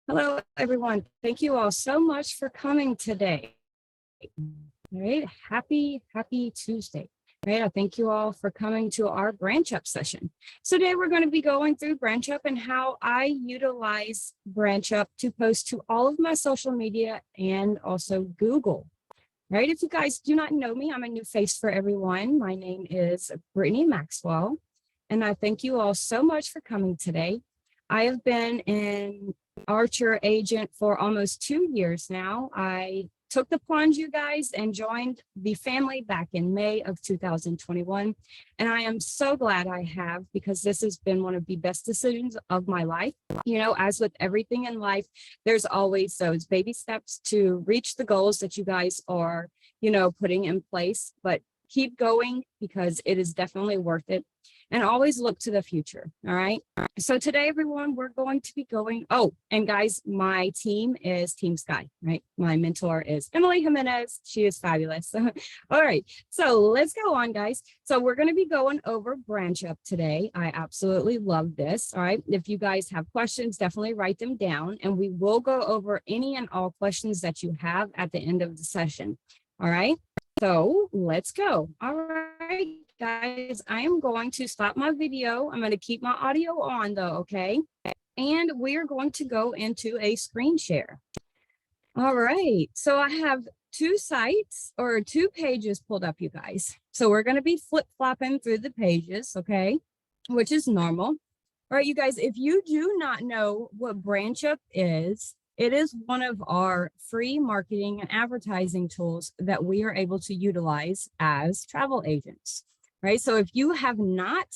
Hello, everyone. Thank you all so much for coming today. All right, happy Tuesday. All right, I thank you all for coming to our BranchUp session. So today we're going to be going through BranchUp and how I utilize BranchUp to post to all of my social media and also Google. All right, if you guys do not know me, I'm a new face for everyone. My name is Brittany Maxwell, and I thank you all so much for coming today. I have been an Archer agent for almost 2 years now. I took the plunge, you guys, and joined the family back in May of 2021. And I am so glad I have, because this has been one of the best decisions of my life. You know, as with everything in life, there's always those baby steps to reach the goals that you guys are, putting in place, but keep going because it is definitely worth it. And always look to the future. All right. So today, everyone, we're going to be going. Oh, and guys, my team is Team Sky, right? My mentor is Emily Jimenez. She is fabulous. All right. So let's go on, guys. So we're going to be going over BranchUp today. I absolutely love this. All right. If you guys have questions, definitely write them down. And we will go over any and all questions that you have at the end of the session. All right. So let's go. All right, guys, I am going to stop my video. I'm going to keep my audio on though, okay? And we're going to go into a screen share. All right, so I have two sites or two pages pulled up, you guys. So we're going to be flip-flopping through the pages, okay? Which is normal. All right, you guys, if you do not know what BranchUp is, it is one of our free marketing and advertising tools that we are able to utilize as travel agents, right? So if you have not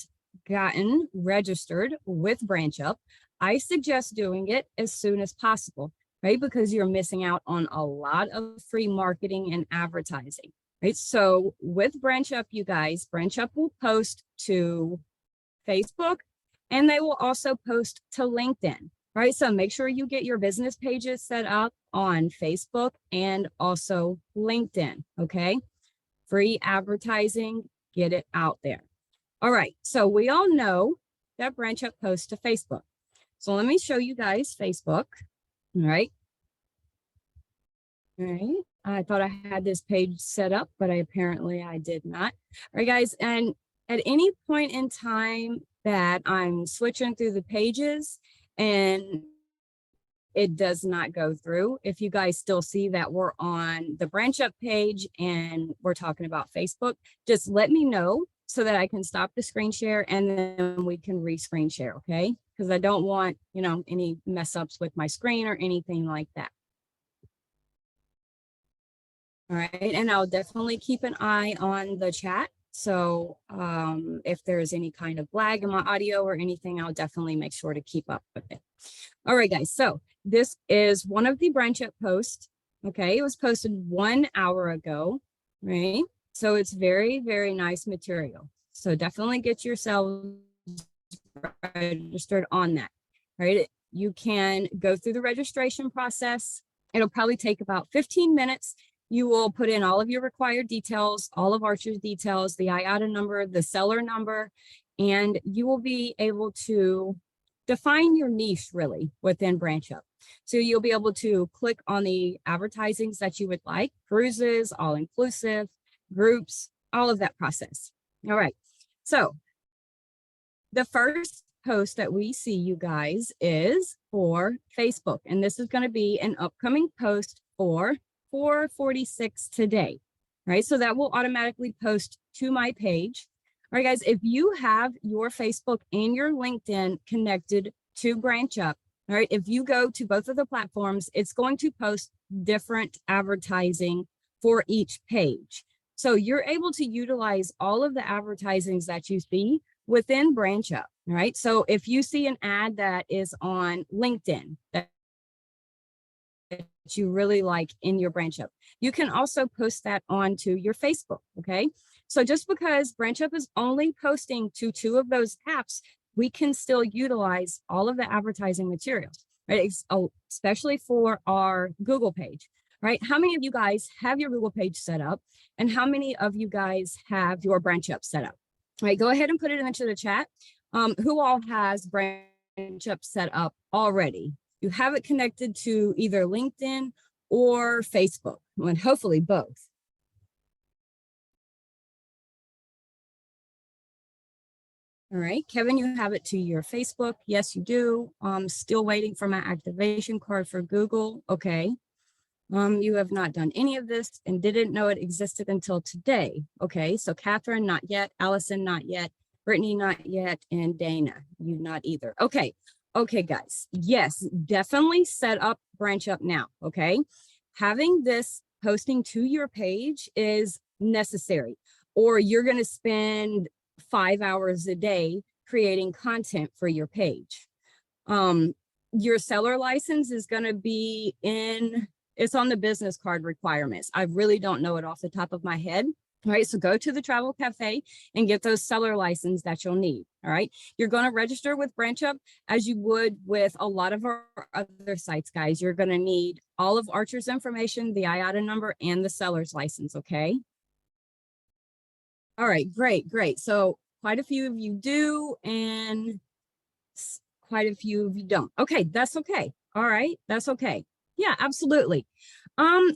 gotten registered with BranchUp, I suggest doing it as soon as possible, right? Because you're missing out on a lot of free marketing and advertising, right? So with BranchUp, you guys, BranchUp will post to Facebook, and they will also post to LinkedIn. Right, so make sure you get your business pages set up on Facebook and also LinkedIn, okay? Free advertising, get it out there. All right, so we all know that BranchUp posts to Facebook. So let me show you guys Facebook, all right? All right, I thought I had this page set up, but apparently I did not. All right, guys, and at any point in time that I'm switching through the pages, and it does not go through. If you guys still see that we're on the BranchUp page and we're talking about Facebook, just let me know so that I can stop the screen share and then we can re-screen share, okay? Because I don't want, any mess ups with my screen or anything like that. All right, and I'll definitely keep an eye on the chat. So if there's any kind of lag in my audio or anything, I'll definitely make sure to keep up with it. All right, guys, so this is one of the BranchUp posts. Okay, it was posted 1 hour ago, right? So it's very, very nice material. So definitely get yourselves registered on that, right? You can go through the registration process. It'll probably take about 15 minutes. You will put in all of your required details, all of Archer's details, the IATA number, the seller number, and you will be able to define your niche really within BranchUp. So you'll be able to click on the advertisings that you would like, cruises, all-inclusive, groups, all of that process. All right, so the first post that we see, you guys, is for Facebook, and this is going to be an upcoming post for 4:46 today, right? So that will automatically post to my page. All right, guys, if you have your Facebook and your LinkedIn connected to BranchUp, all right, if you go to both of the platforms, it's going to post different advertising for each page. So you're able to utilize all of the advertisings that you see within BranchUp, right? So if you see an ad that is on LinkedIn that you really like in your BranchUp, you can also post that onto your Facebook, okay? So just because BranchUp is only posting to 2 of those apps, we can still utilize all of the advertising materials, right? Especially for our Google page, right? How many of you guys have your Google page set up? And how many of you guys have your BranchUp set up? All right, go ahead and put it into the chat. Who all has BranchUp BranchUp set up already. You have it connected to either LinkedIn or Facebook, and hopefully both. All right, Kevin, you have it to your Facebook. Yes, you do. Still waiting for my activation card for Google. Okay. You have not done any of this and didn't know it existed until today. Okay, so Catherine, not yet. Allison, not yet. Brittany, not yet. And Dana, you not either. Okay, okay, guys. Yes, definitely set up BranchUp now. Okay, having this posting to your page is necessary, or you're going to spend 5 hours a day creating content for your page. Your seller license is going to be it's on the business card requirements. I really don't know it off the top of my head. All right, so go to the travel cafe and get those seller license that you'll need. All right, you're going to register with BranchUp as you would with a lot of our other sites, guys. You're going to need all of Archer's information, the IATA number, and the seller's license. Okay. All right, great, great. So quite a few of you do, and quite a few of you don't. Okay, that's okay. All right, that's okay. Yeah, absolutely.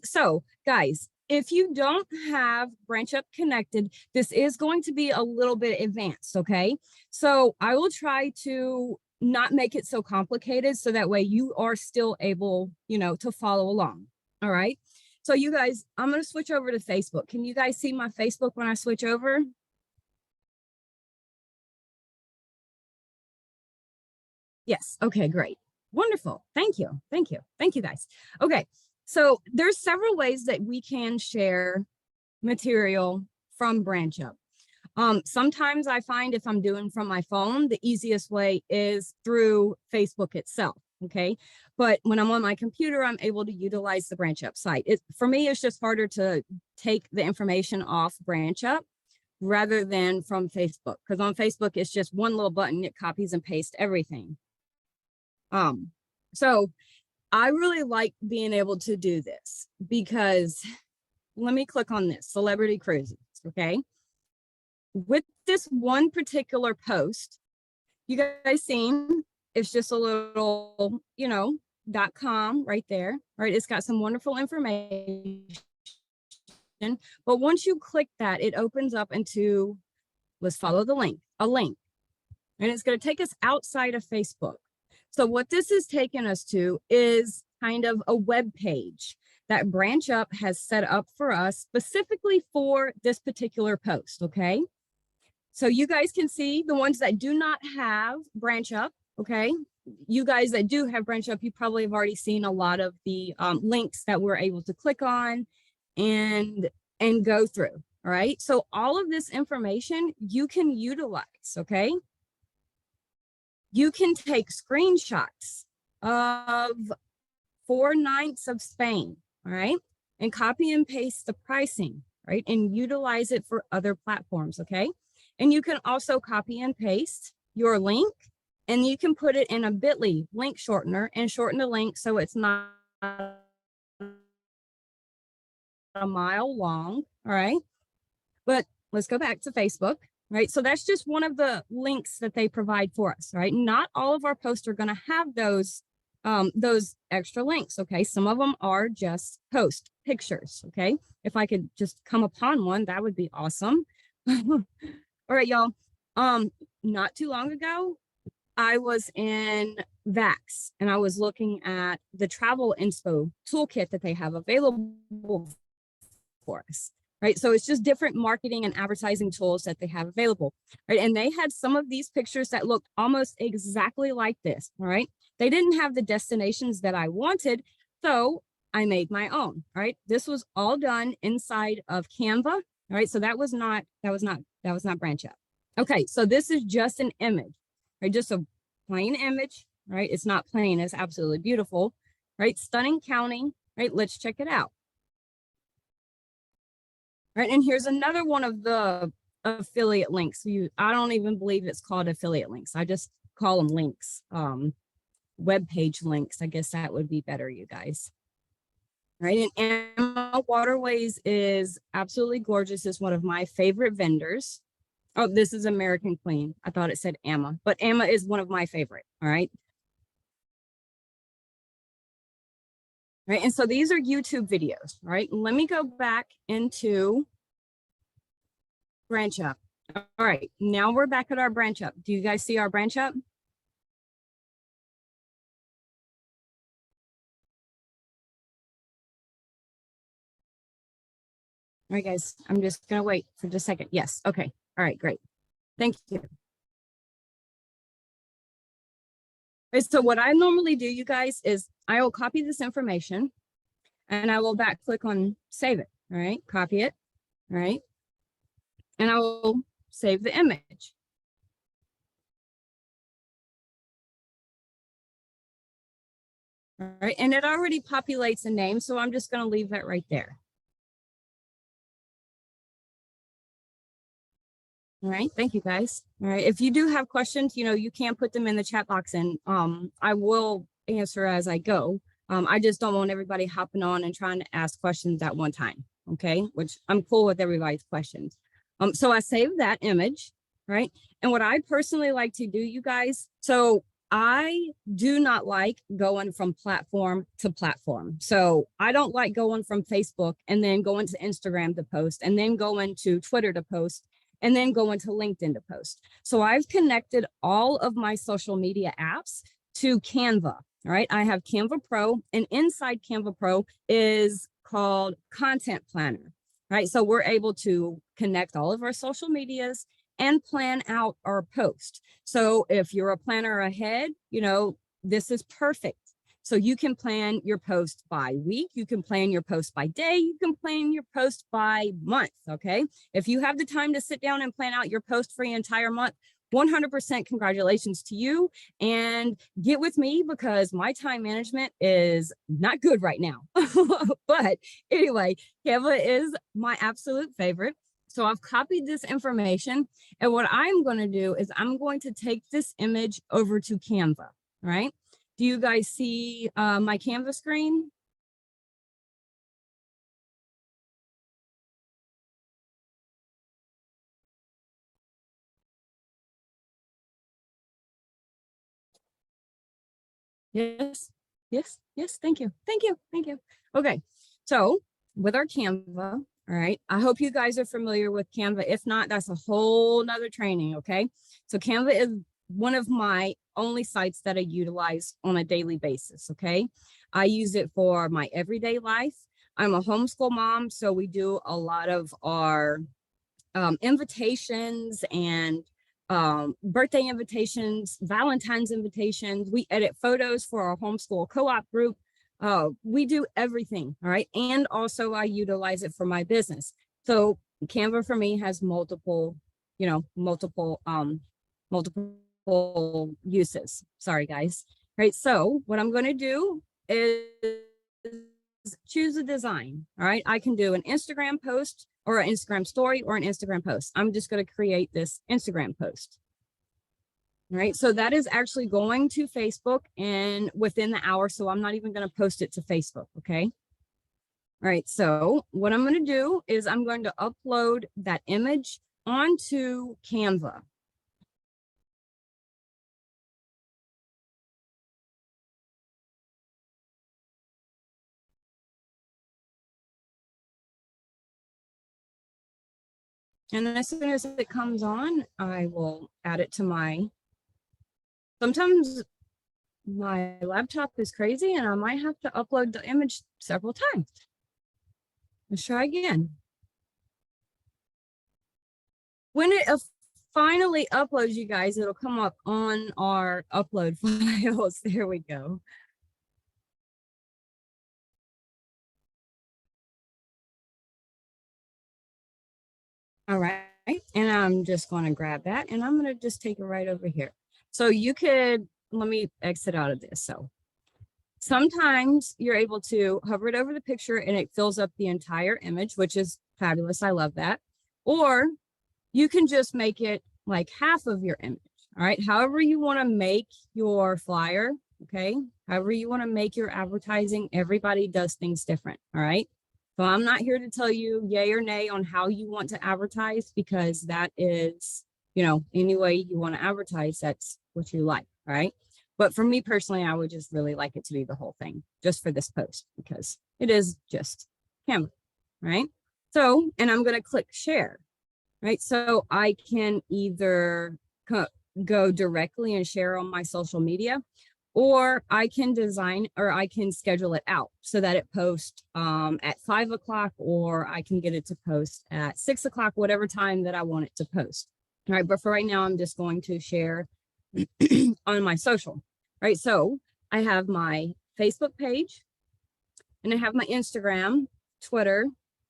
So guys, if you don't have BranchUp connected, this is going to be a little bit advanced, okay? So I will try to not make it so complicated so that way you are still able, to follow along. All right. So you guys, I'm going to switch over to Facebook. Can you guys see my Facebook when I switch over? Yes. Okay, great. Wonderful. Thank you. Thank you. Thank you, guys. Okay. So there's several ways that we can share material from BranchUp. Sometimes I find if I'm doing from my phone, the easiest way is through Facebook itself. Okay. But when I'm on my computer, I'm able to utilize the BranchUp site. For me, it's just harder to take the information off BranchUp rather than from Facebook. Because on Facebook, it's just one little button, it copies and pastes everything. So I really like being able to do this because let me click on this, celebrity cruises, okay? With this one particular post, you guys seen, it's just a little, .com right there, right? It's got some wonderful information, but once you click that, it opens up into, let's follow the link, a link, and it's going to take us outside of Facebook. So what this is taking us to is kind of a web page that BranchUp has set up for us specifically for this particular post, okay? So you guys can see the ones that do not have BranchUp, okay? You guys that do have BranchUp, you probably have already seen a lot of the links that we're able to click on and go through, all right? So all of this information you can utilize, okay? You can take screenshots of 4 nights of Spain, all right? And copy and paste the pricing, right? And utilize it for other platforms, okay? And you can also copy and paste your link, and you can put it in a bit.ly link shortener and shorten the link so it's not a mile long, all right? But let's go back to Facebook. Right, so that's just one of the links that they provide for us, right? Not all of our posts are going to have those extra links, okay? Some of them are just post pictures, okay? If I could just come upon one, that would be awesome. All right, y'all. Not too long ago, I was in Vax and I was looking at the travel inspo toolkit that they have available for us. Right, so it's just different marketing and advertising tools that they have available, right? And they had some of these pictures that looked almost exactly like this, all right? They didn't have the destinations that I wanted, so I made my own, right? This was all done inside of Canva, all right? So that was not BranchUp. Okay, so this is just an image, right? Just a plain image, right? It's not plain, it's absolutely beautiful, right? Stunning county, right? Let's check it out. Right, and here's another one of the affiliate links. I don't even believe it's called affiliate links. I just call them links, web page links. I guess that would be better, you guys. Right, and Emma Waterways is absolutely gorgeous. It's one of my favorite vendors. Oh, this is American Queen. I thought it said Emma, but Emma is one of my favorite. All right. Right. And so these are YouTube videos. All right. Let me go back into BranchUp. All right. Now we're back at our BranchUp. Do you guys see our BranchUp? All right, guys, I'm just going to wait for just a second. Yes. Okay. All right, great. Thank you. Right, so what I normally do, you guys, is I will copy this information and I will back click on save it. All right, copy it. All right. And I will save the image. All right. And it already populates a name. So I'm just going to leave that right there. All right. Thank you, guys. All right. If you do have questions, you can put them in the chat box and I will answer as I go. I just don't want everybody hopping on and trying to ask questions at one time. Okay. Which I'm cool with everybody's questions. So I saved that image, right? And what I personally like to do, you guys, so I do not like going from platform to platform. So I don't like going from Facebook and then going to Instagram to post and then going to Twitter to post and then going to LinkedIn to post. So I've connected all of my social media apps to Canva. All right, I have Canva Pro, and inside Canva Pro is called Content Planner. Right, so we're able to connect all of our social medias and plan out our post. So if you're a planner ahead, this is perfect. So you can plan your post by week, you can plan your post by day, you can plan your post by month, okay? If you have the time to sit down and plan out your post for your entire month, 100% congratulations to you, and get with me because my time management is not good right now. But anyway, Canva is my absolute favorite. So I've copied this information, and what I'm going to do is I'm going to take this image over to Canva, right? Do you guys see my Canva screen? Yes, yes, yes. Thank you. Thank you. Thank you. Okay. So with our Canva, all right, I hope you guys are familiar with Canva. If not, that's a whole nother training. Okay. So Canva is one of my only sites that I utilize on a daily basis. Okay. I use it for my everyday life. I'm a homeschool mom, so we do a lot of our invitations and birthday invitations, Valentine's invitations. We edit photos for our homeschool co-op group. We do everything, all right? And also I utilize it for my business. So Canva for me has multiple uses. Sorry, guys. Right, so what I'm going to do is choose a design. All right, I can do an Instagram post or an Instagram story or an Instagram post. I'm just going to create this Instagram post. All right, so that is actually going to Facebook and within the hour. So I'm not even going to post it to Facebook. Okay. All right, so what I'm going to do is I'm going to upload that image onto Canva. And as soon as it comes on, I will add it to sometimes my laptop is crazy and I might have to upload the image several times. Let's try again. When it finally uploads, you guys, it'll come up on our upload files. There we go. All right, and I'm just going to grab that and I'm going to just take it right over here. So you could, let me exit out of this. So sometimes you're able to hover it over the picture and it fills up the entire image, which is fabulous. I love that. Or you can just make it like half of your image. All right, however you want to make your flyer, okay, however you want to make your advertising, everybody does things different. All right. So I'm not here to tell you yay or nay on how you want to advertise, because that is, any way you want to advertise, that's what you like, right? But for me personally, I would just really like it to be the whole thing just for this post because it is just Canva, right? So, and I'm going to click share, right? So I can either go directly and share on my social media, or I can design or I can schedule it out so that it posts at 5 o'clock, or I can get it to post at 6 o'clock, whatever time that I want it to post. All right, but for right now, I'm just going to share on my social, right? So I have my Facebook page and I have my Instagram, Twitter.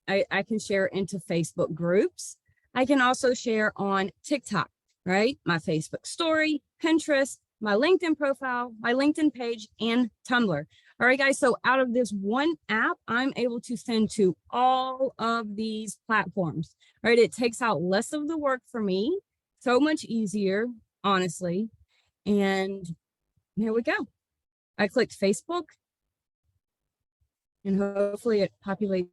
I can share into Facebook groups. I can also share on TikTok, right? My Facebook story, Pinterest, my LinkedIn profile, my LinkedIn page, and Tumblr. All right, guys, so out of this one app, I'm able to send to all of these platforms, right? It takes out less of the work for me, so much easier, honestly. And here we go. I clicked Facebook, and hopefully it populates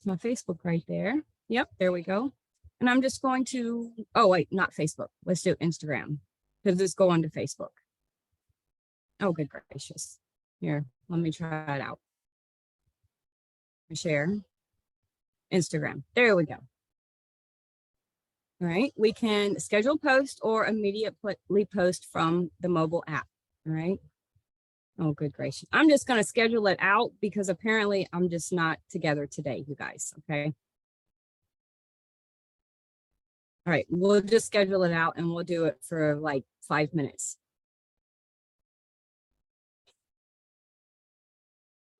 my Facebook right there. Yep, there we go. And I'm just going to, oh wait, not Facebook. Let's do Instagram because it's going to Facebook. Oh, good gracious. Here, let me try it out. Share Instagram. There we go. All right, we can schedule post or immediately post from the mobile app. All right. Oh, good gracious. I'm just going to schedule it out because apparently I'm just not together today, you guys. Okay. All right, we'll just schedule it out and we'll do it for like 5 minutes.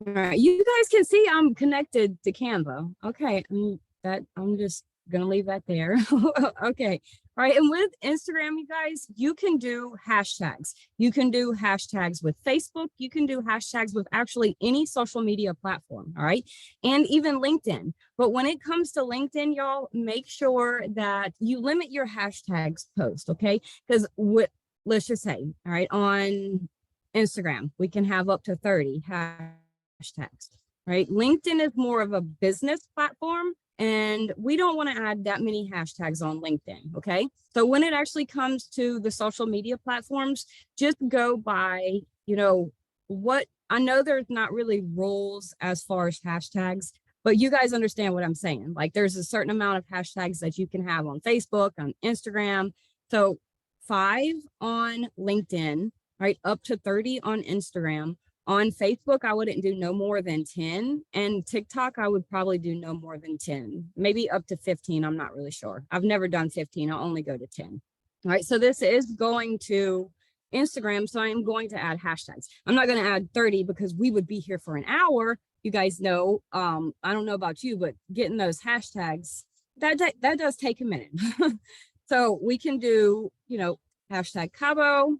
All right, you guys can see I'm connected to Canva. Okay, I'm just gonna leave that there. Okay, all right, and with Instagram, you guys, you can do hashtags. You can do hashtags with Facebook. You can do hashtags with actually any social media platform, all right, and even LinkedIn. But when it comes to LinkedIn, y'all, make sure that you limit your hashtags post, okay? Because let's just say, all right, on Instagram, we can have up to 30 hashtags, right? LinkedIn is more of a business platform, and we don't want to add that many hashtags on LinkedIn, okay? So when it actually comes to the social media platforms, just go by, what I know there's not really rules as far as hashtags, but you guys understand what I'm saying. Like there's a certain amount of hashtags that you can have on Facebook, on Instagram. So 5 on LinkedIn, right? Up to 30 on Instagram. On Facebook, I wouldn't do no more than 10. And TikTok, I would probably do no more than 10, maybe up to 15. I'm not really sure. I've never done 15. I'll only go to 10. All right. So this is going to Instagram. So I'm going to add hashtags. I'm not going to add 30 because we would be here for an hour. You guys know, I don't know about you, but getting those hashtags, that does take a minute. So we can do, hashtag Cabo.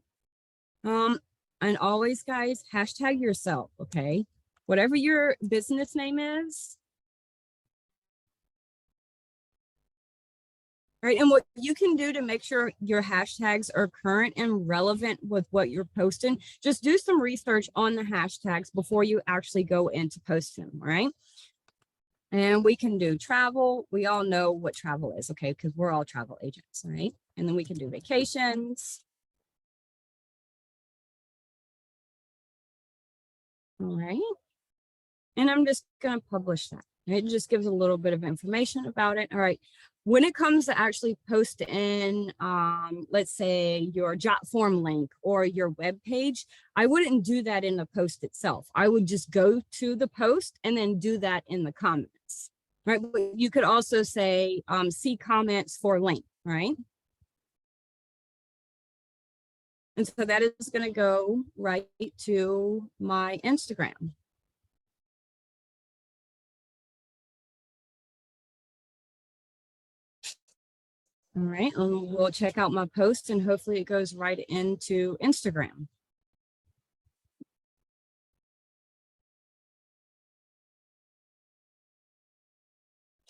And always, guys, hashtag yourself, okay? Whatever your business name is. All right, and what you can do to make sure your hashtags are current and relevant with what you're posting, just do some research on the hashtags before you actually go into post them, all right? And we can do travel. We all know what travel is, okay? Because we're all travel agents, all right? And then we can do vacations. All right. And I'm just going to publish that. It just gives a little bit of information about it. All right. When it comes to actually post in, let's say your jot form link or your web page, I wouldn't do that in the post itself. I would just go to the post and then do that in the comments, right? But you could also say, see comments for link, right? And so that is going to go right to my Instagram. All right, and we'll check out my post and hopefully it goes right into Instagram.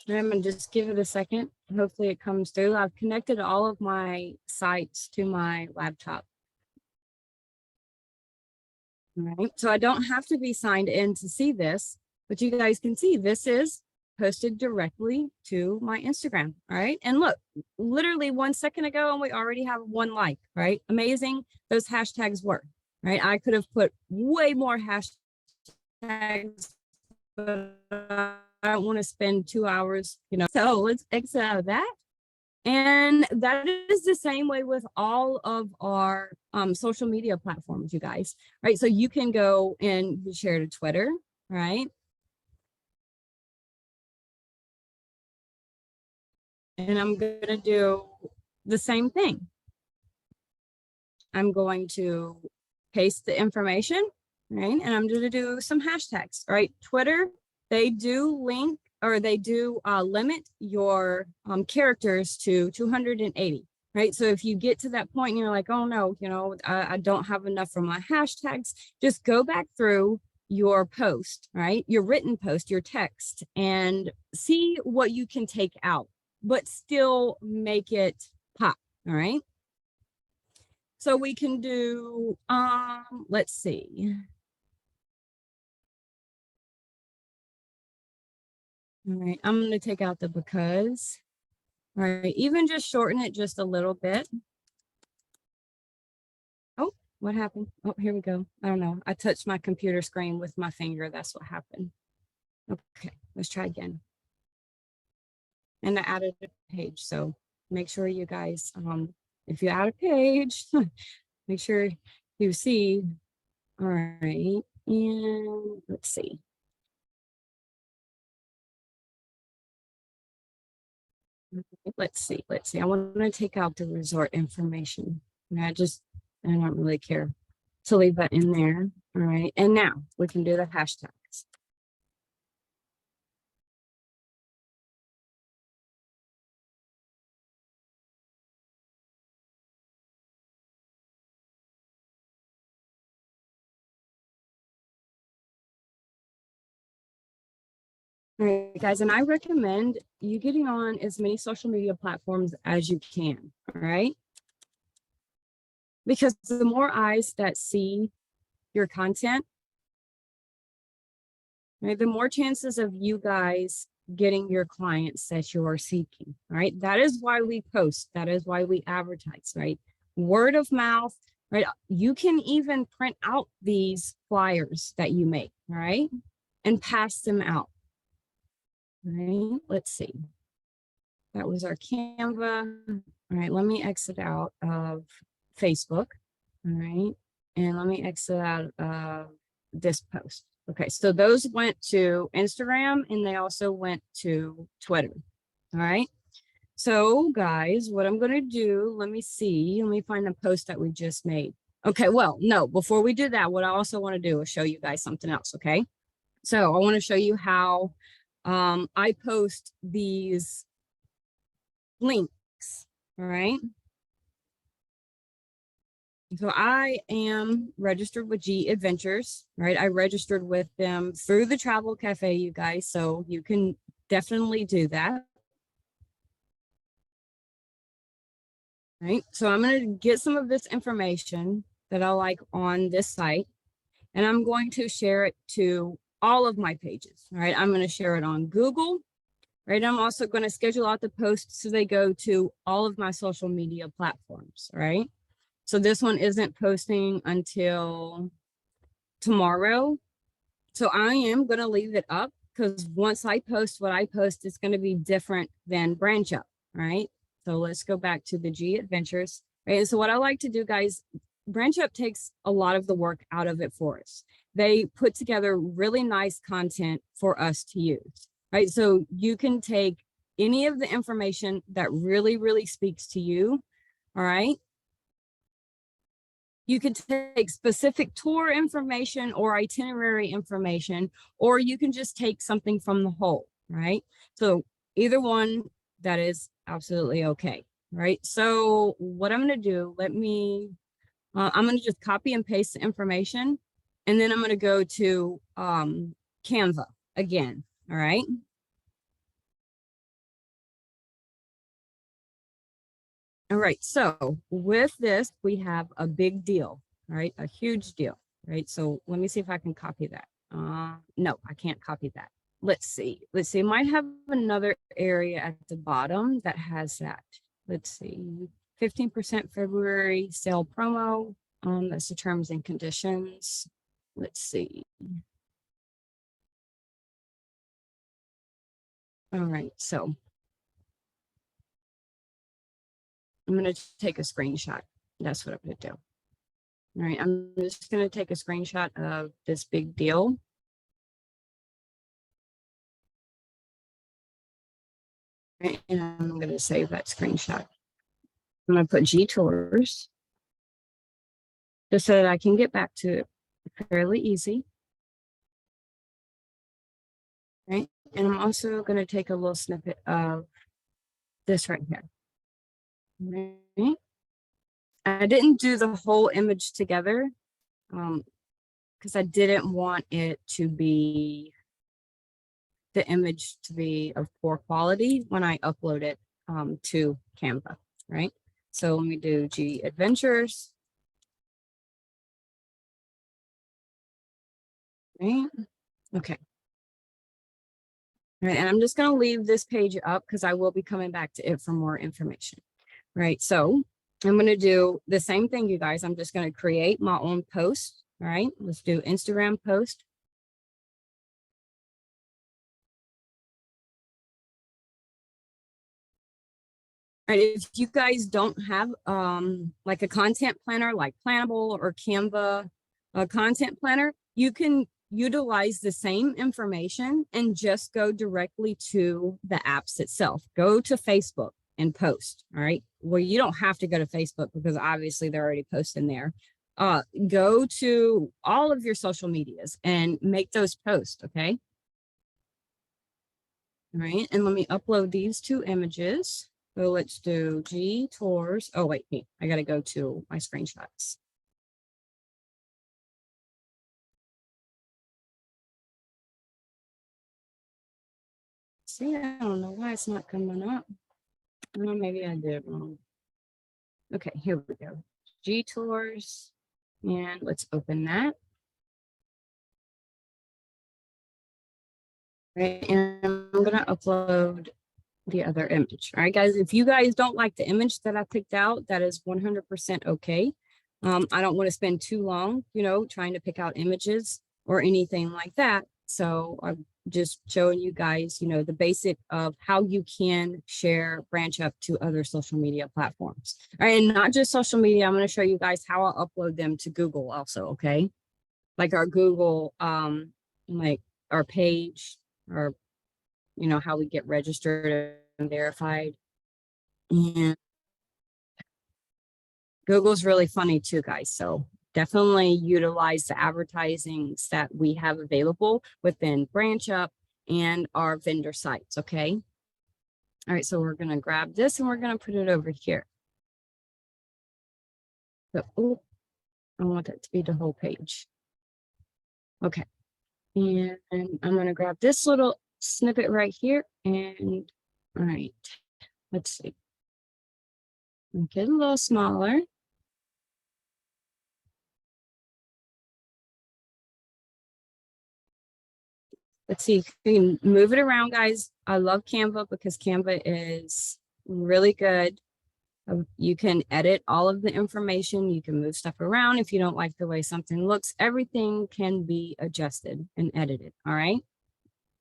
I'm gonna just give it a second. Hopefully it comes through. I've connected all of my sites to my laptop. All right, so I don't have to be signed in to see this, but you guys can see this is posted directly to my Instagram. All right, and look, literally 1 second ago and we already have 1 like, right? Amazing. Those hashtags work. right? I could have put way more hashtags, but I don't want to spend 2 hours, so let's exit out of that. And that is the same way with all of our social media platforms, you guys, right? So you can go and share to Twitter, right? And I'm going to do the same thing. I'm going to paste the information, right? And I'm going to do some hashtags, right? Twitter, they do link, or they do limit your characters to 280, right? So if you get to that point and you're like, oh no, I don't have enough for my hashtags, just go back through your post, right? Your written post, your text, and see what you can take out, but still make it pop, all right? So we can do, let's see. All right, I'm going to take out the because. All right, even just shorten it just a little bit. Oh, what happened? Oh, here we go. I don't know. I touched my computer screen with my finger. That's what happened. Okay, let's try again. And I added a page. So make sure you guys, if you add a page, make sure you see. All right, and let's see. Let's see. I want to take out the resort information. And I don't really care to leave that in there. All right. And now we can do the hashtags. All right, guys, and I recommend you getting on as many social media platforms as you can. All right. Because the more eyes that see your content, right, the more chances of you guys getting your clients that you are seeking. Right. That is why we post. That is why we advertise, right? Word of mouth, right? You can even print out these flyers that you make, right? And pass them out. Right. Let's see. That was our Canva. All right. Let me exit out of Facebook. All right. And let me exit out of this post. Okay. So those went to Instagram and they also went to Twitter. All right. So guys, what I'm going to do, let me find the post that we just made. Okay. Well, no, before we do that, what I also want to do is show you guys something else. Okay. So I want to show you how I post these links. All right. So I am registered with G Adventures, right? I registered with them through the Travel Cafe, you guys. So you can definitely do that. Right. So I'm going to get some of this information that I like on this site, and I'm going to share it to all of my pages. All right. I'm going to share it on Google. Right. I'm also going to schedule out the posts so they go to all of my social media platforms. Right. So this one isn't posting until tomorrow. So I am going to leave it up because once I post what I post, it's going to be different than BranchUp. Right. So let's go back to the G Adventures. Right. And so what I like to do, guys, BranchUp takes a lot of the work out of it for us. They put together really nice content for us to use. Right. So you can take any of the information that really, really speaks to you. All right. You can take specific tour information or itinerary information, or you can just take something from the whole, right? So either one, that is absolutely okay, right? So what I'm going to do, I'm going to just copy and paste the information, and then I'm going to go to Canva again, all right? All right, so with this, we have a big deal, right? A huge deal, right? So let me see if I can copy that. No, I can't copy that. Let's see. I might have another area at the bottom that has that. Let's see, 15% February sale promo. That's the terms and conditions. Let's see. All right, so I'm going to take a screenshot. That's what I'm going to do. All right, I'm just going to take a screenshot of this big deal. Right, and I'm going to save that screenshot. I'm going to put G Tours just so that I can get back to it fairly easy. Right, and I'm also going to take a little snippet of this right here. Right. I didn't do the whole image together because I didn't want it to be the image to be of poor quality when I upload it to Canva, right? So let me do G Adventures. Right? Okay. All right, and I'm just going to leave this page up because I will be coming back to it for more information. Right, so I'm going to do the same thing, you guys. I'm just going to create my own post. All right, let's do Instagram post. Right, if you guys don't have like a content planner like Plannable or Canva, a content planner, you can utilize the same information and just go directly to the apps itself. Go to Facebook and post. All right. Well, you don't have to go to Facebook because obviously they're already posting there. Go to all of your social medias and make those posts. Okay. All right. And let me upload these two images. So let's do G Tours. Oh, wait, I got to go to my screenshots. See, I don't know why it's not coming up. Well, maybe I did it wrong. Okay, here we go. G Tours. And let's open that. Right, and I'm going to upload the other image. All right, guys, if you guys don't like the image that I picked out, that is 100% okay. I don't want to spend too long, trying to pick out images or anything like that. So I'm just showing you guys, the basic of how you can share BranchUp to other social media platforms. All right, and not just social media. I'm going to show you guys how I'll upload them to Google also, okay? Like our Google, like our page, or how we get registered and verified. And Google's really funny too, guys. So definitely utilize the advertisings that we have available within BranchUp and our vendor sites, okay? All right, so we're gonna grab this and we're gonna put it over here. So, oh, I want that to be the whole page. Okay, and I'm gonna grab this little snippet right here and, all right, let's see. Make it a little smaller. Let's see if we can move it around, guys. I love Canva because Canva is really good. You can edit all of the information. You can move stuff around. If you don't like the way something looks, everything can be adjusted and edited. All right.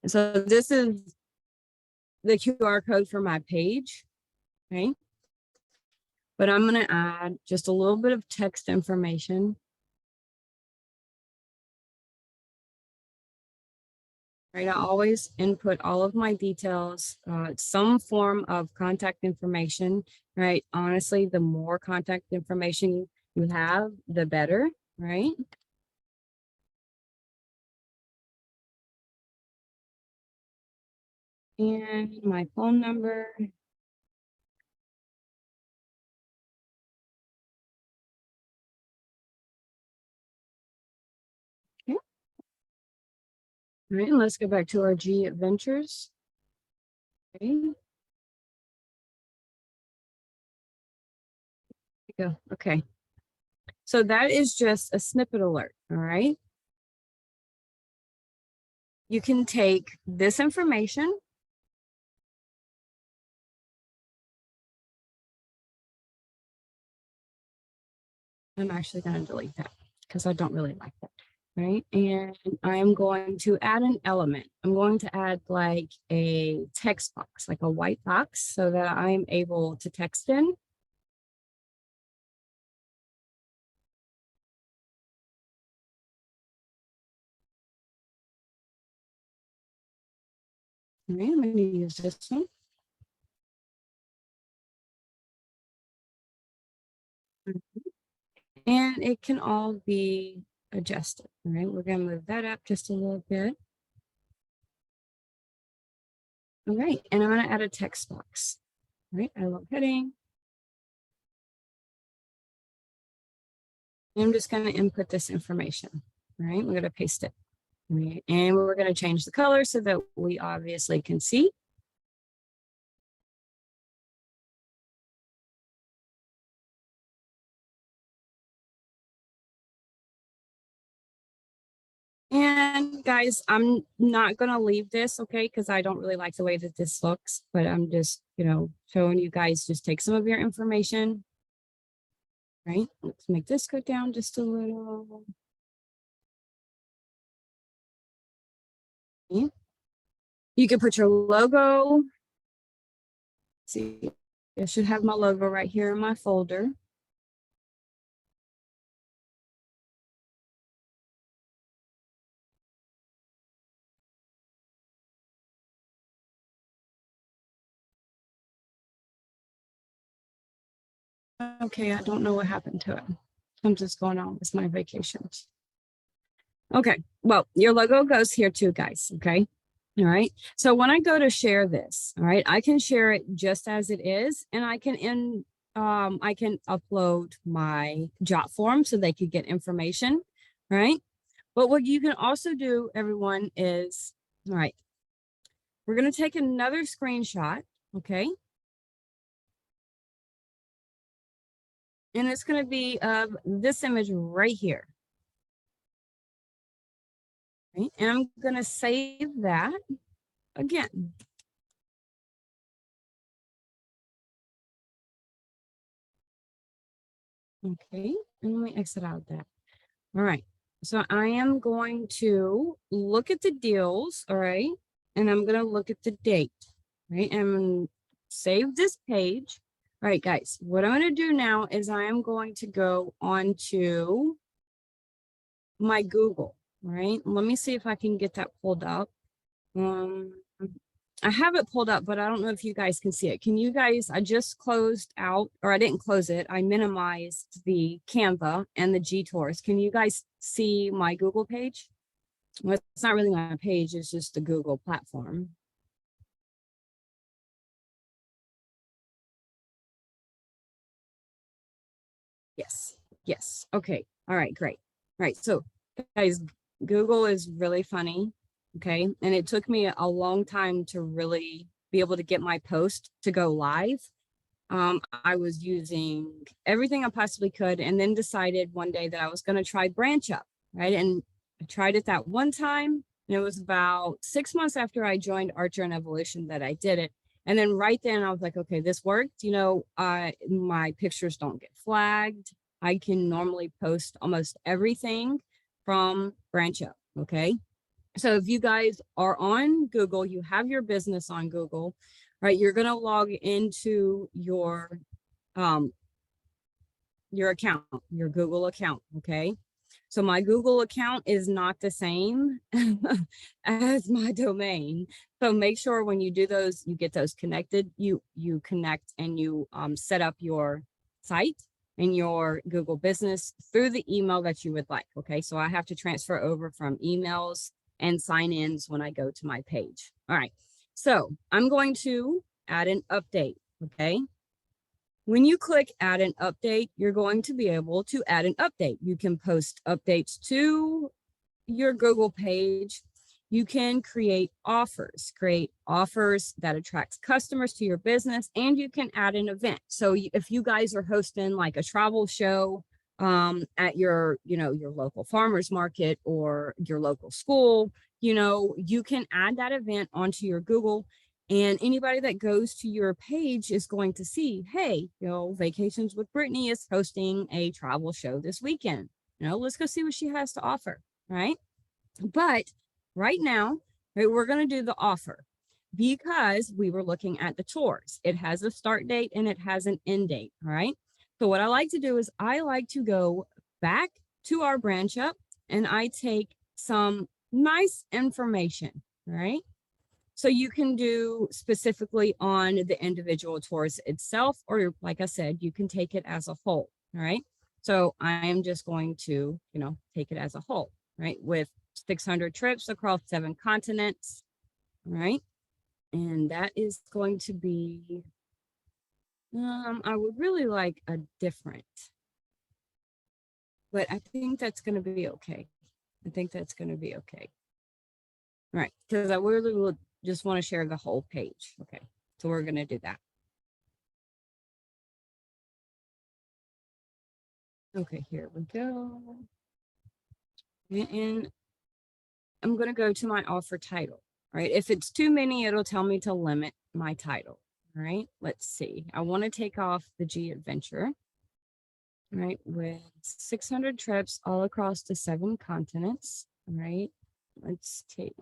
So this is the QR code for my page. Okay. But I'm going to add just a little bit of text information. Right, I always input all of my details, some form of contact information, right? Honestly, the more contact information you have, the better, right? And my phone number. Okay. All right, and let's go back to our G Adventures. Okay. Go. Okay. So that is just a snippet alert. All right. You can take this information. I'm actually going to delete that because I don't really like that. Right. And I'm going to add an element. I'm going to add like a text box, like a white box, so that I'm able to text in. All right, I'm going to use this one. And it can all be adjusted. All right, we're going to move that up just a little bit. All right, and I'm going to add a text box. All right, I love heading. I'm just going to input this information. All right, we're going to paste it. All right, and we're going to change the color so that we obviously can see. And guys, I'm not going to leave this, okay, because I don't really like the way that this looks, but I'm just, showing you guys, just take some of your information, right? Let's make this go down just a little. Okay. You can put your logo. See, I should have my logo right here in my folder. Okay, I don't know what happened to it. I'm just going on with my vacations. Okay, well, your logo goes here too, guys, okay? All right, so when I go to share this, all right, I can share it just as it is, and I can upload my jot form so they could get information, right? But what you can also do, everyone, is, all right, we're gonna take another screenshot, okay? And it's gonna be of this image right here. Right? And I'm gonna save that again. Okay, and let me exit out that. All right, so I am going to look at the deals, all right, and I'm gonna look at the date, right, and I'm gonna save this page. All right, guys, what I'm gonna do now is I am going to go on to my Google, right? Let me see if I can get that pulled up. I have it pulled up, but I don't know if you guys can see it. Can you guys, I just closed out, or I didn't close it. I minimized the Canva and the G-Tours. Can you guys see my Google page? Well, it's not really my page, it's just the Google platform. Yes, yes. Okay. All right, great. All right, so guys, Google is really funny, okay? And it took me a long time to really be able to get my post to go live. I was using everything I possibly could, and then decided one day that I was going to try BranchUp, right? And I tried it that one time, and it was about 6 months after I joined Archer and Evolution that I did it. And then right then I was like, okay, this worked. My pictures don't get flagged. I can normally post almost everything from BranchUp, okay? So if you guys are on Google, you have your business on Google, right? You're going to log into your account, your Google account, okay? So my Google account is not the same as my domain. So make sure when you do those, you get those connected, you connect and you set up your site and your Google business through the email that you would like, okay? So I have to transfer over from emails and sign-ins when I go to my page. All right, so I'm going to add an update, okay? When you click add an update, you're going to be able to add an update. You can post updates to your Google page. You can create offers that attracts customers to your business, and you can add an event. So if you guys are hosting like a travel show at your local farmers market or your local school, you can add that event onto your Google. And anybody that goes to your page is going to see, hey, Vacations with Brittany is hosting a travel show this weekend. Let's go see what she has to offer, right? But right now, right, we're going to do the offer because we were looking at the tours. It has a start date and it has an end date, all right? So what I like to do is I like to go back to our BranchUp and I take some nice information, right? So you can do specifically on the individual tours itself, or like I said, you can take it as a whole, all right? So I am just going to, take it as a whole, right? With 600 trips across 7 continents, right? And that is going to be, I would really like a different, but I think that's going to be okay. I think that's going to be okay. All right, because I really will just want to share the whole page. Okay, so we're going to do that. Okay, here we go. And I'm going to go to my offer title, right? If it's too many, it'll tell me to limit my title, right? Let's see. I want to take off the G Adventure, right? With 600 trips all across the 7 continents, right? Let's take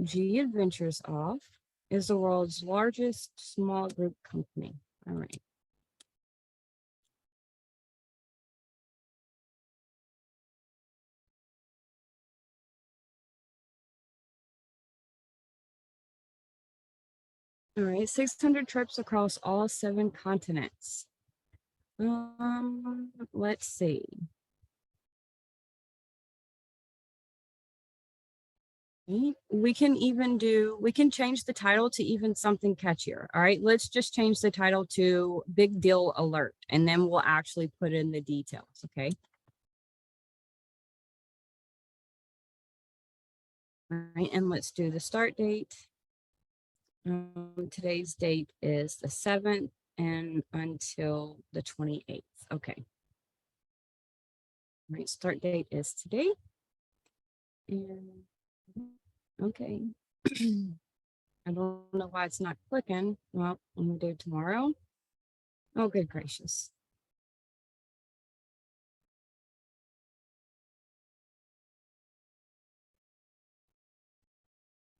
G Adventures off. Is the world's largest small group company. All right. All right, 600 trips across all 7 continents. Let's see. We can change the title to even something catchier. All right, let's just change the title to Big Deal Alert, and then we'll actually put in the details, okay? All right, and let's do the start date. Today's date is the 7th and until the 28th. Okay. All right, start date is today. And okay. I don't know why it's not clicking. Well, I'm gonna do it tomorrow. Oh, good gracious.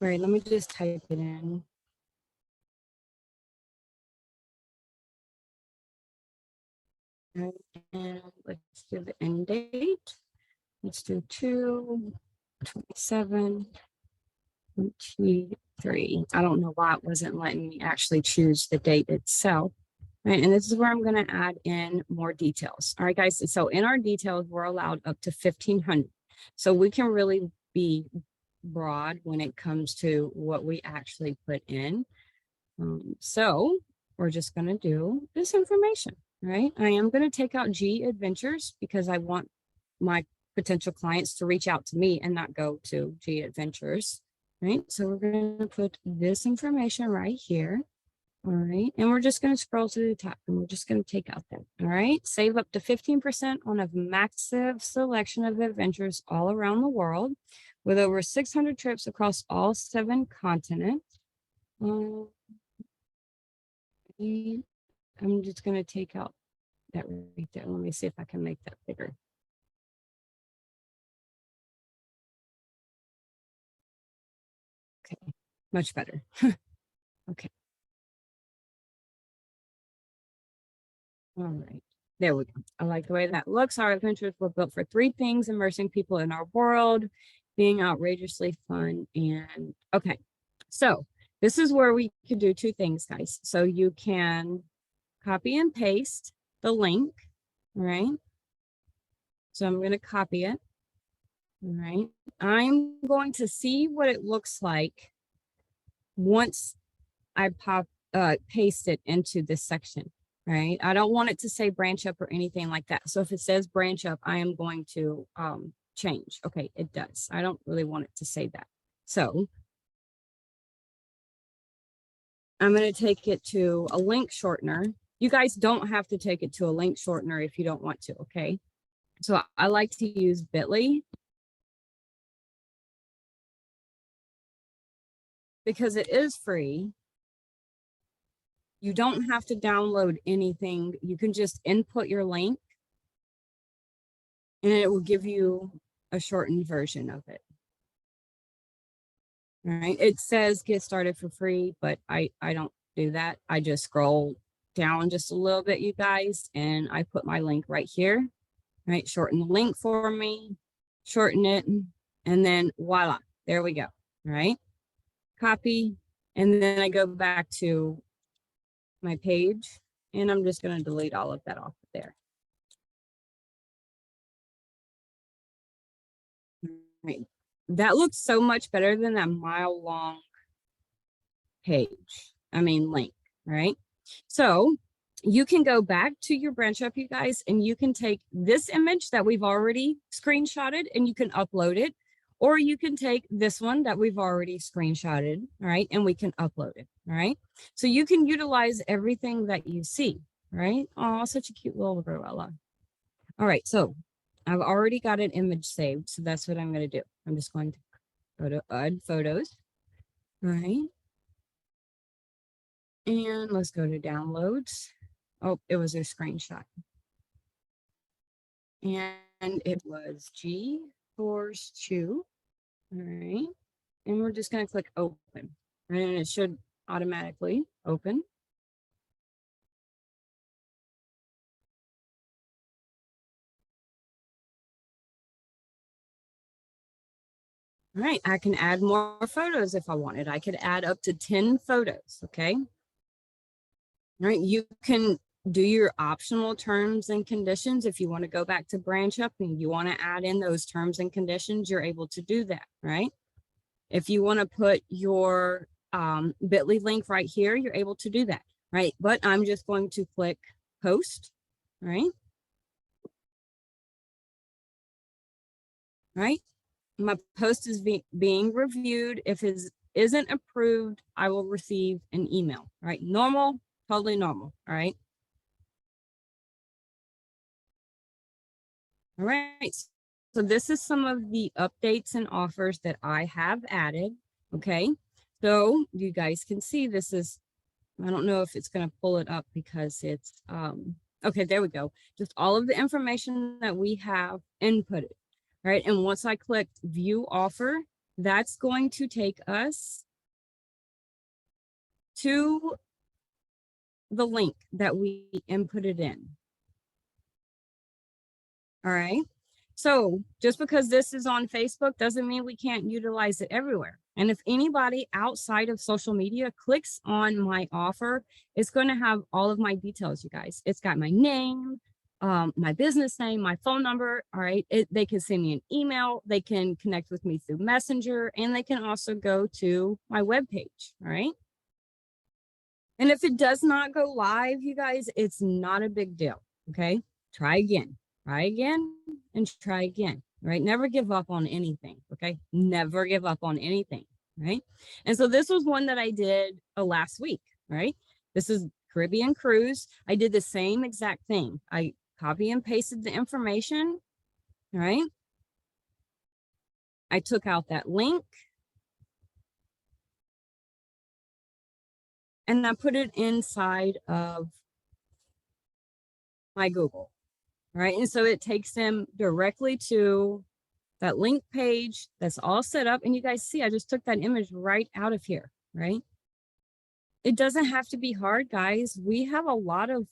All right, let me just type it in. Right, and let's do the end date. Let's do 2/27/23. I don't know why it wasn't letting me actually choose the date itself. Right, and this is where I'm going to add in more details. All right, guys. So in our details, we're allowed up to 1,500. So we can really be broad when it comes to what we actually put in. So we're just going to do this information, right? I am going to take out G Adventures because I want my potential clients to reach out to me and not go to G Adventures, right? So we're going to put this information right here. All right, and we're just going to scroll to the top and we're just going to take out that. All right, save up to 15% on a massive selection of adventures all around the world with over 600 trips across all 7 continents. I'm just going to take out that right there. Let me see if I can make that bigger. Okay, much better. Okay. All right. There we go. I like the way that looks. Our adventures were built for 3 things: immersing people in our world, being outrageously fun, and okay. So this is where we can do 2 things, guys. So you can copy and paste the link, right? So I'm going to copy it. All right. I'm going to see what it looks like once I paste it into this section, right? I don't want it to say BranchUp or anything like that. So if it says BranchUp, I am going to change. Okay, it does. I don't really want it to say that. So I'm going to take it to a link shortener. You guys don't have to take it to a link shortener if you don't want to, okay? So I like to use Bitly. because it is free. You don't have to download anything. You can just input your link and it will give you a shortened version of it. All right. It says get started for free, but I don't do that. I just scroll down just a little bit, you guys, and I put my link right here, right? Shorten the link for me, shorten it, and then voila, there we go, right? Copy, and then I go back to my page, and I'm just going to delete all of that off of there. Right. That looks so much better than that mile-long link, right? So you can go back to your BranchUp, you guys, and you can take this image that we've already screenshotted and you can upload it, or you can take this one that we've already screenshotted, all right, and we can upload it, all right? So you can utilize everything that you see, right? Oh, such a cute little gorilla. All right, so I've already got an image saved, so that's what I'm going to do. I'm just going to go to add photos, all right? And let's go to downloads. Oh, it was a screenshot. And it was G Force 2. All right. And we're just going to click open. Right? And it should automatically open. All right. I can add more photos if I wanted. I could add up to 10 photos. Okay. All right. You can do your optional terms and conditions. If you want to go back to BranchUp and you want to add in those terms and conditions, you're able to do that, right? If you want to put your bit.ly link right here, you're able to do that, right? But I'm just going to click post, right? Right? My post is being reviewed. If it isn't approved, I will receive an email, right? Normal, totally normal, all right? All right, so this is some of the updates and offers that I have added, okay? So you guys can see this is, I don't know if it's going to pull it up because it's, okay, there we go. Just all of the information that we have inputted, right? And once I click view offer, that's going to take us to the link that we inputted in. All right. So just because this is on Facebook doesn't mean we can't utilize it everywhere. And if anybody outside of social media clicks on my offer, it's going to have all of my details, you guys. It's got my name, my business name, my phone number. All right. They can send me an email. They can connect with me through Messenger, and they can also go to my webpage. All right. And if it does not go live, you guys, it's not a big deal. Okay. Try again, and try again, right? Never give up on anything. Okay. Never give up on anything. Right. And so this was one that I did last week. Right. This is Caribbean Cruise. I did the same exact thing. I copy and pasted the information. Right. I took out that link and I put it inside of my Google, right? And so it takes them directly to that link page that's all set up. And you guys see, I just took that image right out of here, right? It doesn't have to be hard, guys. We have a lot of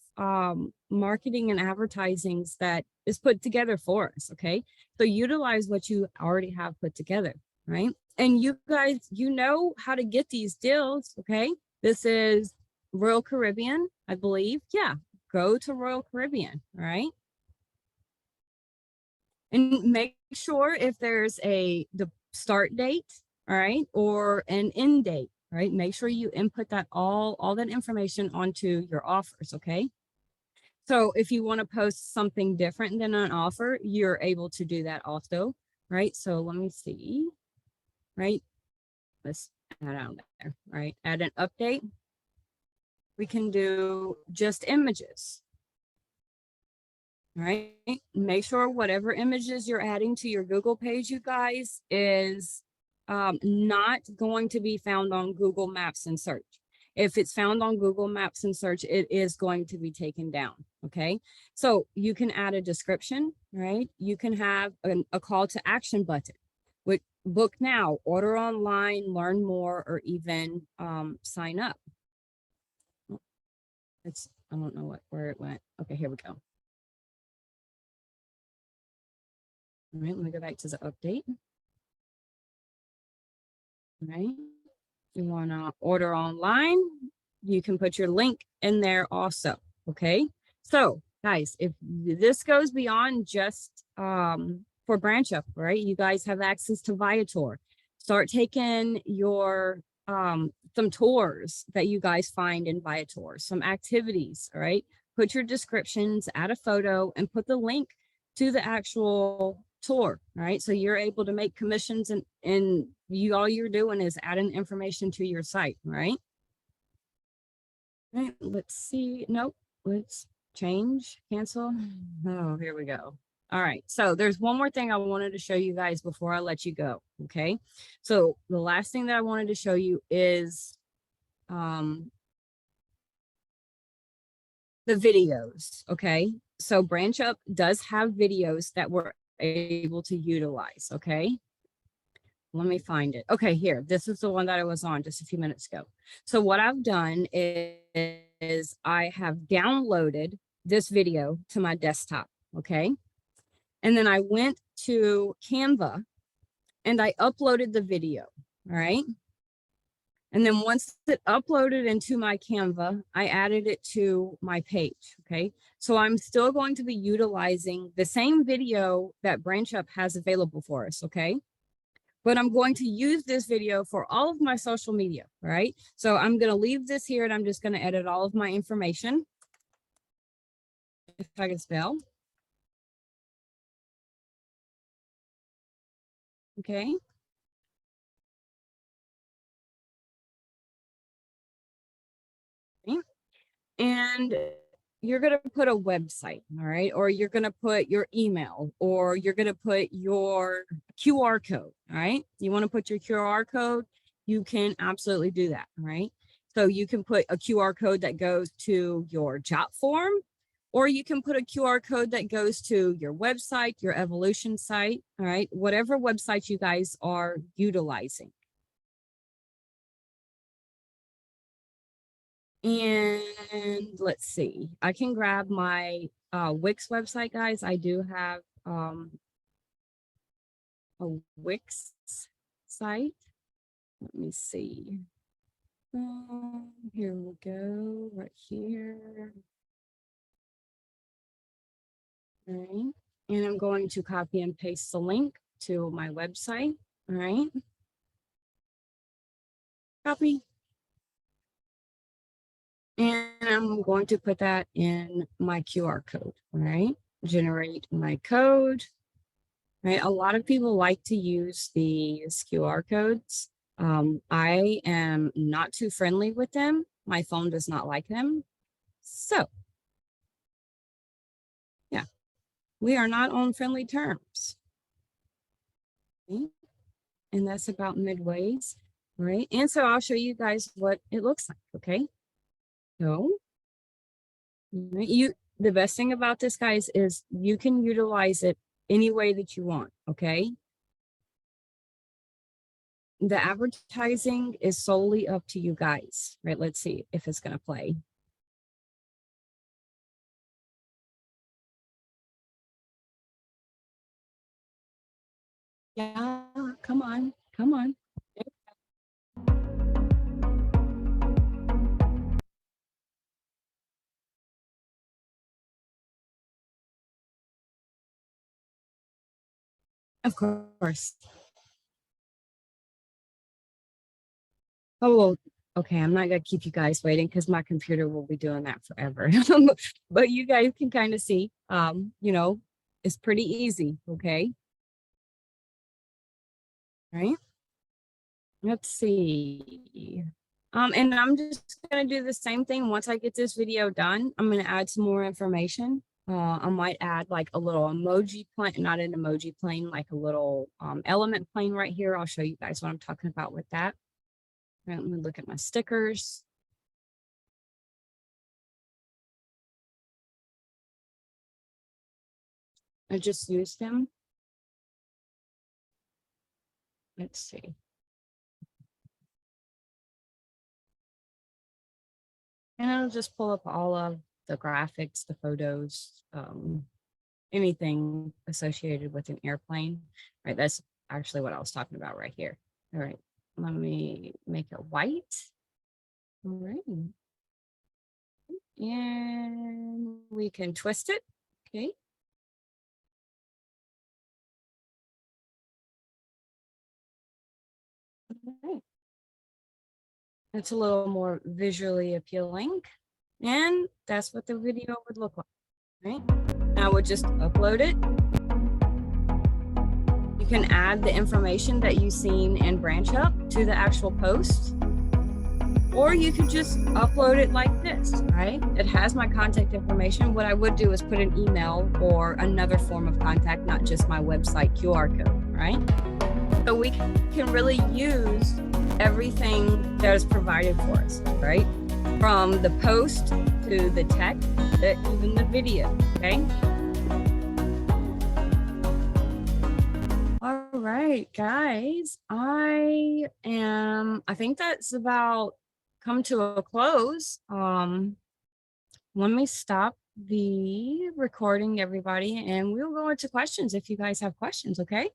marketing and advertisings that is put together for us, okay? So utilize what you already have put together, right? And you guys, you know how to get these deals, okay? This is Royal Caribbean, I believe. Yeah, go to Royal Caribbean, right? And make sure if there's the start date, all right, or an end date, right? Make sure you input that all that information onto your offers, okay? So if you want to post something different than an offer, you're able to do that also, right? So let me see, right? Let's add on there, right? Add an update. We can do just images. Right? Make sure whatever images you're adding to your Google page, you guys, is not going to be found on Google Maps and search. If it's found on Google Maps and search, it is going to be taken down. Okay. So you can add a description, right? You can have a call to action button with book now, order online, learn more, or even sign up. I don't know where it went. Okay, here we go. All right, let me go back to the update. All right. You want to order online, you can put your link in there also. Okay. So guys, if this goes beyond just for BranchUp, right? You guys have access to Viator. Start taking your some tours that you guys find in Viator, some activities. All right. Put your descriptions, add a photo, and put the link to the actual tour. Right. So you're able to make commissions, and all you're doing is adding information to your site. Right. Right. Let's see. Nope. Let's change, cancel. Oh, here we go. All right. So there's one more thing I wanted to show you guys before I let you go. Okay. So the last thing that I wanted to show you is the videos. Okay. So BranchUp does have videos that we're able to utilize. Okay. Let me find it. Okay, here. This is the one that I was on just a few minutes ago. So what I've done is I have downloaded this video to my desktop. Okay. And then I went to Canva and I uploaded the video. All right. And then once it uploaded into my Canva, I added it to my page. Okay. So I'm still going to be utilizing the same video that BranchUp has available for us. Okay. But I'm going to use this video for all of my social media. All right. So I'm going to leave this here and I'm just going to edit all of my information. If I can spell. Okay. And you're going to put a website, all right, or you're going to put your email, or you're going to put your QR code, all right? You want to put your QR code, you can absolutely do that, all right? So you can put a QR code that goes to your job form, or you can put a QR code that goes to your website, your evolution site, all right? Whatever website you guys are utilizing. And let's see, I can grab my Wix website, guys. I do have a Wix site. Let me see. Here we go, right here. All right. And I'm going to copy and paste the link to my website. All right. Copy. And I'm going to put that in my QR code. All right. Generate my code. Right. A lot of people like to use these QR codes. I am not too friendly with them. My phone does not like them. So, yeah, we are not on friendly terms. Okay. And that's about midways. Right. And so I'll show you guys what it looks like. Okay. So, the best thing about this, guys, is you can utilize it any way that you want. Okay. The advertising is solely up to you guys, right? Let's see if it's going to play. Yeah, come on, come on. Of course. Oh, well, okay, I'm not going to keep you guys waiting because my computer will be doing that forever. But you guys can kind of see, you know, it's pretty easy. Okay. Right. Let's see. And I'm just going to do the same thing. Once I get this video done, I'm going to add some more information. I might add like a little emoji plane, not an emoji plane, like a little element plane right here. I'll show you guys what I'm talking about with that. Let me look at my stickers. I just used them. Let's see. And I'll just pull up all of the graphics, the photos, anything associated with an airplane, right? That's actually what I was talking about right here. All right, let me make it white. All right. And we can twist it, okay? Okay. It's a little more visually appealing. And that's what the video would look like, right? I would just upload it. You can add the information that you've seen in BranchUp to the actual post, or you could just upload it like this, right? It has my contact information. What I would do is put an email or another form of contact, not just my website QR code, right? So we can really use everything that is provided for us, right? From the post to the text, even the video, okay? All right, guys, I think that's about come to a close. Let me stop the recording, everybody, and we'll go into questions if you guys have questions, okay?